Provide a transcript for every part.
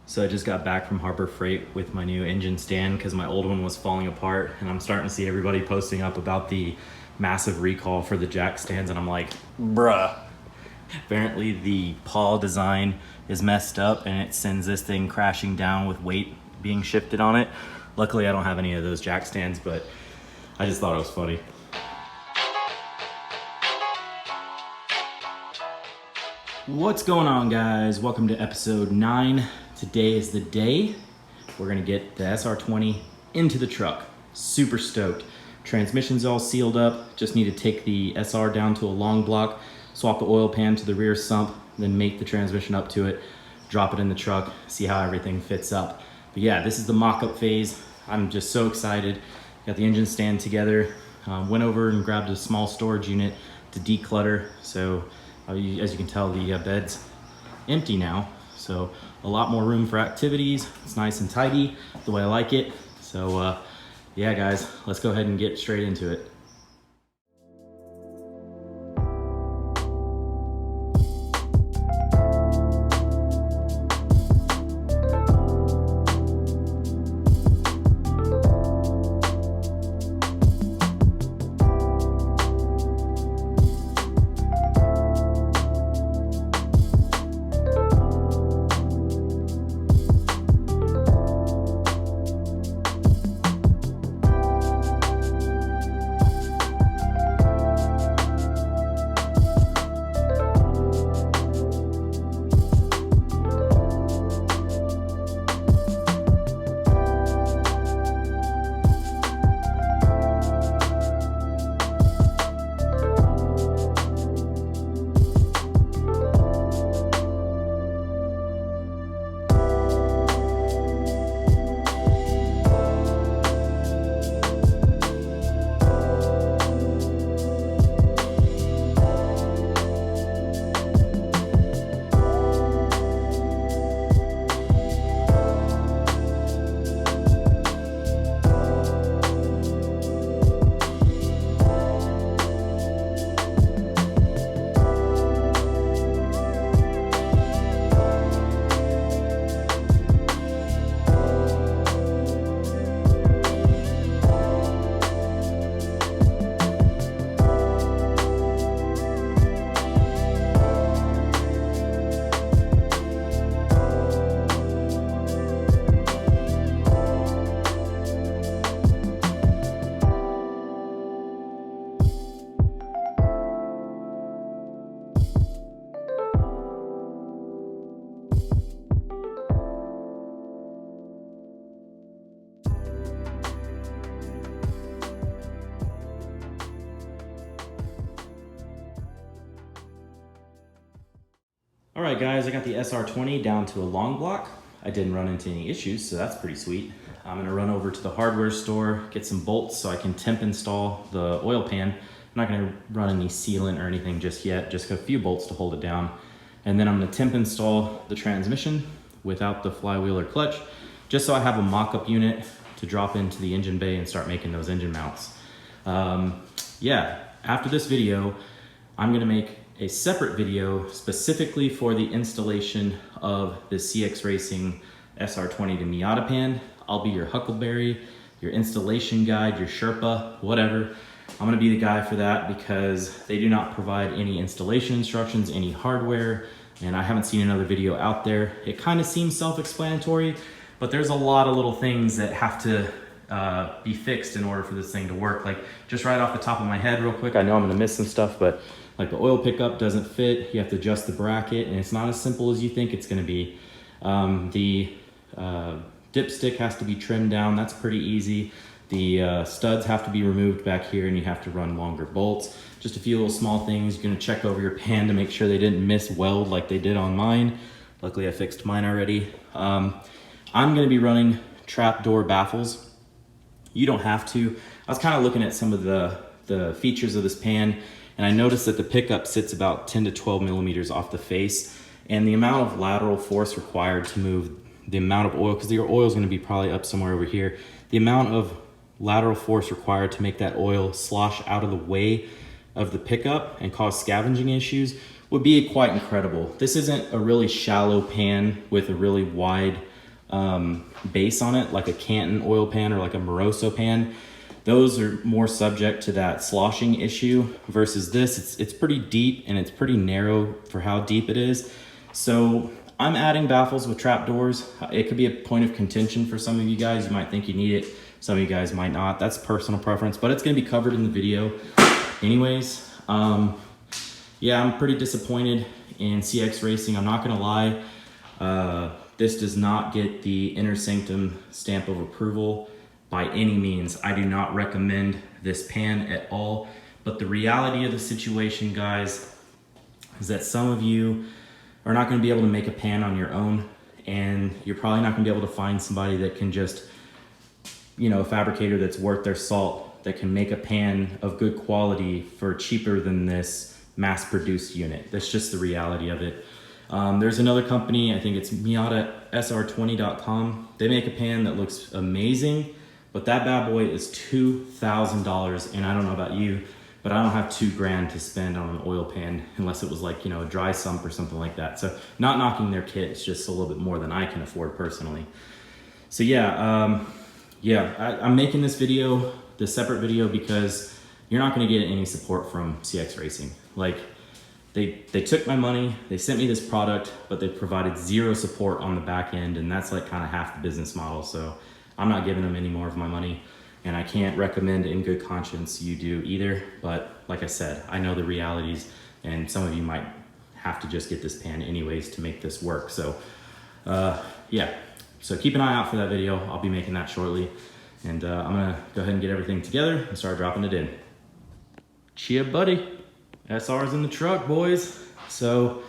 So I just got back from Harbor Freight with my new engine stand because my old one was falling apart, and I'm starting to see everybody posting up about the massive recall for the jack stands, and I'm like, bruh. Apparently the pawl design is messed up and it sends this thing crashing down with weight being shifted on it. Luckily I don't have any of those jack stands, but I just thought it was funny. What's going on, guys? Welcome to episode 9. Today is the day we're gonna get the SR20 into the truck. Super stoked. Transmission's all sealed up. Just need to take the SR down to a long block, swap the oil pan to the rear sump, then make the transmission up to it, drop it in the truck, see how everything fits up. But yeah, this is the mock-up phase. I'm just so excited. Got the engine stand together. Went over and grabbed a small storage unit to declutter. So as you can tell, the bed's empty now. So a lot more room for activities. It's nice and tidy, the way I like it. So yeah, guys, let's go ahead and get straight into it. All right, guys, I got the SR20 down to a long block. I didn't run into any issues, so that's pretty sweet. I'm gonna run over to the hardware store, get some bolts so I can temp install the oil pan. I'm not gonna run any sealant or anything just yet, just a few bolts to hold it down. And then I'm gonna temp install the transmission without the flywheel or clutch, just so I have a mock-up unit to drop into the engine bay and start making those engine mounts. Yeah, after this video, I'm gonna make a separate video specifically for the installation of the CX Racing SR20 to Miata pan. I'll be your huckleberry, your installation guide, your Sherpa, whatever. I'm gonna be the guy for that because they do not provide any installation instructions, any hardware, and I haven't seen another video out there. It kind of seems self-explanatory, but there's a lot of little things that have to be fixed in order for this thing to work. Like, just right off the top of my head real quick, I know I'm gonna miss some stuff, but like the oil pickup doesn't fit. You have to adjust the bracket, and it's not as simple as you think it's gonna be. The dipstick has to be trimmed down. That's pretty easy. The studs have to be removed back here, and you have to run longer bolts. Just a few little small things. You're gonna check over your pan to make sure they didn't mis-weld like they did on mine. Luckily, I fixed mine already. I'm gonna be running trapdoor baffles. You don't have to. I was kind of looking at some of the features of this pan, and I noticed that the pickup sits about 10 to 12 millimeters off the face, and the amount of lateral force required to move the amount of oil, because your oil is going to be probably up somewhere over here, the amount of lateral force required to make that oil slosh out of the way of the pickup and cause scavenging issues would be quite incredible. This isn't a really shallow pan with a really wide base on it, like a Canton oil pan or like a Moroso pan. Those are more subject to that sloshing issue versus this. It's pretty deep and it's pretty narrow for how deep it is. So I'm adding baffles with trapdoors. It could be a point of contention for some of you guys. You might think you need it. Some of you guys might not. That's personal preference, but it's gonna be covered in the video anyways. Yeah, I'm pretty disappointed in CX Racing. I'm not gonna lie. This does not get the Inner Sanctum stamp of approval by any means. I do not recommend this pan at all. But the reality of the situation, guys, is that some of you are not gonna be able to make a pan on your own, and you're probably not gonna be able to find somebody that can just, you know, a fabricator that's worth their salt, that can make a pan of good quality for cheaper than this mass-produced unit. That's just the reality of it. There's another company, I think it's Miata SR20.com. They make a pan that looks amazing, but that bad boy is $2,000. And I don't know about you, but I don't have $2,000 to spend on an oil pan unless it was like, you know, a dry sump or something like that. So not knocking their kit, it's just a little bit more than I can afford personally. So yeah, I'm making this video, this separate video, because you're not gonna get any support from CX Racing. Like, they took my money, they sent me this product, but they provided zero support on the back end, and that's like kind of half the business model. So I'm not giving them any more of my money, and I can't recommend in good conscience you do either. But like I said, I know the realities, and some of you might have to just get this pan anyways to make this work. So yeah, so keep an eye out for that video. I'll be making that shortly, and I'm gonna go ahead and get everything together and start dropping it in. Chea buddy. SR's in the truck, boys. So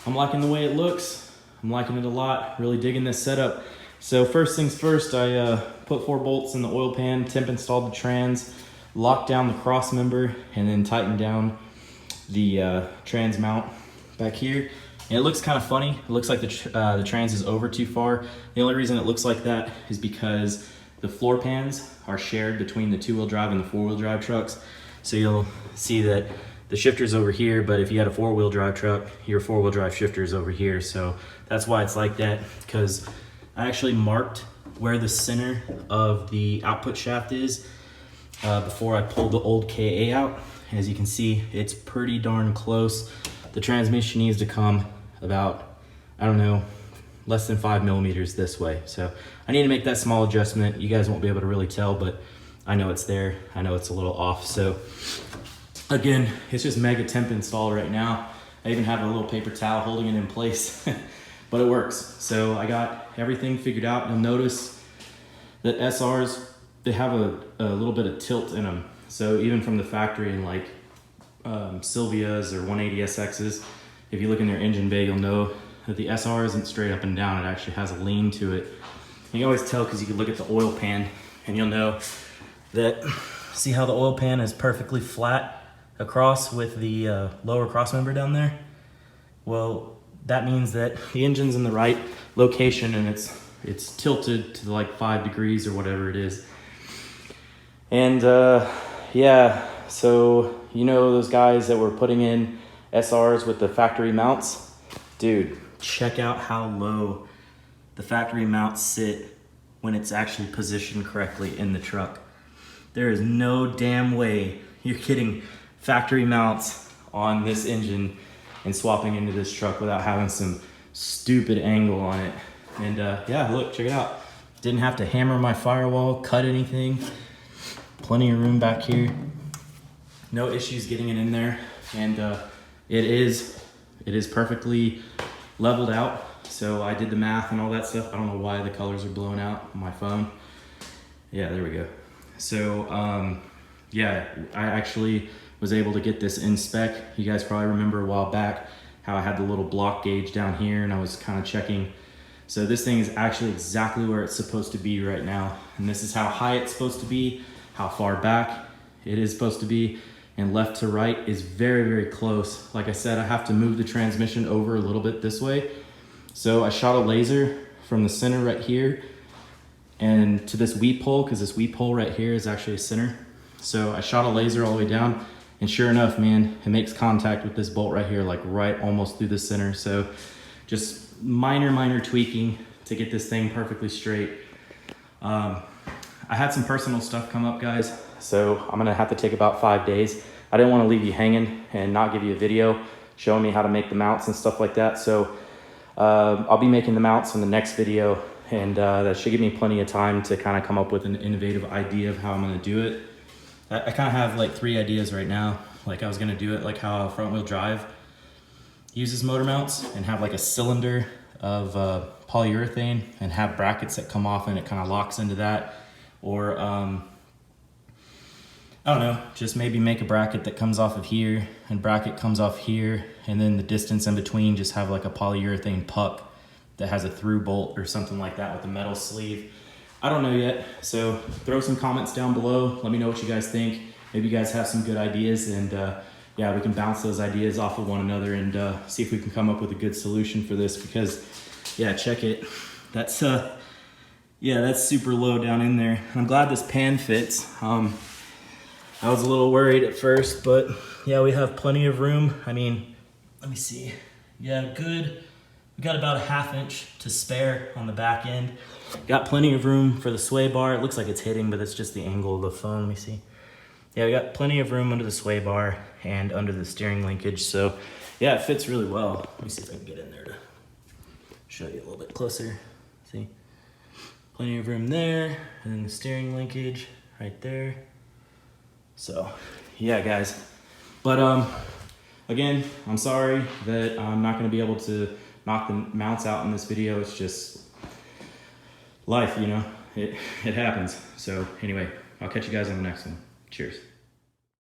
I'm liking the way it looks. I'm liking it a lot, really digging this setup. So first things first, I put 4 bolts in the oil pan, temp installed the trans, locked down the cross member, and then tightened down the trans mount back here. And it looks kind of funny. It looks like the trans is over too far. The only reason it looks like that is because the floor pans are shared between the 2-wheel drive and the 4-wheel drive trucks. So you'll see that the shifter's over here, but if you had a 4-wheel drive truck, your 4-wheel drive shifter is over here. So that's why it's like that, because I actually marked where the center of the output shaft is before I pulled the old Ka out. As you can see, it's pretty darn close. The transmission needs to come about, I don't know, less than 5 millimeters this way. So I need to make that small adjustment. You guys won't be able to really tell, but I know it's there. I know it's a little off. So again, it's just mega temp installed right now. I even have a little paper towel holding it in place, but it works. So I got everything figured out. You'll notice that SRs, they have a little bit of tilt in them. So even from the factory in like Silvias or 180SXs, if you look in their engine bay, you'll know that the SR isn't straight up and down. It actually has a lean to it. You can always tell because you can look at the oil pan and you'll know that, see how the oil pan is perfectly flat across with the lower cross member down there? Well, that means that the engine's in the right location and it's tilted to like 5 degrees or whatever it is. And yeah, so you know those guys that were putting in SRs with the factory mounts? Dude, check out how low the factory mounts sit when it's actually positioned correctly in the truck. There is no damn way you're getting factory mounts on this engine and swapping into this truck without having some stupid angle on it. And yeah, look, check it out. Didn't have to hammer my firewall, cut anything. Plenty of room back here. No issues getting it in there. And it is perfectly leveled out. So I did the math and all that stuff. I don't know why the colors are blowing out on my phone. Yeah, there we go. So yeah, I actually was able to get this in spec. You guys probably remember a while back how I had the little block gauge down here and I was kind of checking. So this thing is actually exactly where it's supposed to be right now. And this is how high it's supposed to be, how far back it is supposed to be, and left to right is very, very close. Like I said, I have to move the transmission over a little bit this way. So I shot a laser from the center right here and to this weep hole, because this weep hole right here is actually a center. So I shot a laser all the way down, and sure enough, man, it makes contact with this bolt right here, like right almost through the center. So just minor tweaking, to get this thing perfectly straight. I had some personal stuff come up, guys, so I'm gonna have to take about 5 days. I didn't want to leave you hanging and not give you a video showing me how to make the mounts and stuff like that. So I'll be making the mounts in the next video, and that should give me plenty of time to kind of come up with an innovative idea of how I'm gonna do it. I kind of have like 3 ideas right now. Like I was gonna do it like how front wheel drive uses motor mounts, and have like a cylinder of polyurethane and have brackets that come off and it kind of locks into that. Or I don't know, just maybe make a bracket that comes off of here and bracket comes off here, and then the distance in between just have like a polyurethane puck that has a through bolt or something like that with a metal sleeve. I don't know yet, so throw some comments down below. Let me know what you guys think. Maybe you guys have some good ideas, and yeah, we can bounce those ideas off of one another and see if we can come up with a good solution for this, because yeah, check it. That's yeah, that's super low down in there. I'm glad this pan fits. I was a little worried at first, but yeah, we have plenty of room. I mean, let me see. Yeah, good. We got about a 1/2 inch to spare on the back end. Got plenty of room for the sway bar. It looks like it's hitting, but it's just the angle of the phone. Let me see. Yeah, we got plenty of room under the sway bar and under the steering linkage. So yeah, it fits really well. Let me see if I can get in there to show you a little bit closer. See? Plenty of room there, and then the steering linkage right there. So yeah, guys. But again, I'm sorry that I'm not gonna be able to knock the mounts out in this video. It's just life, you know, it happens. So anyway, I'll catch you guys on the next one. Cheers.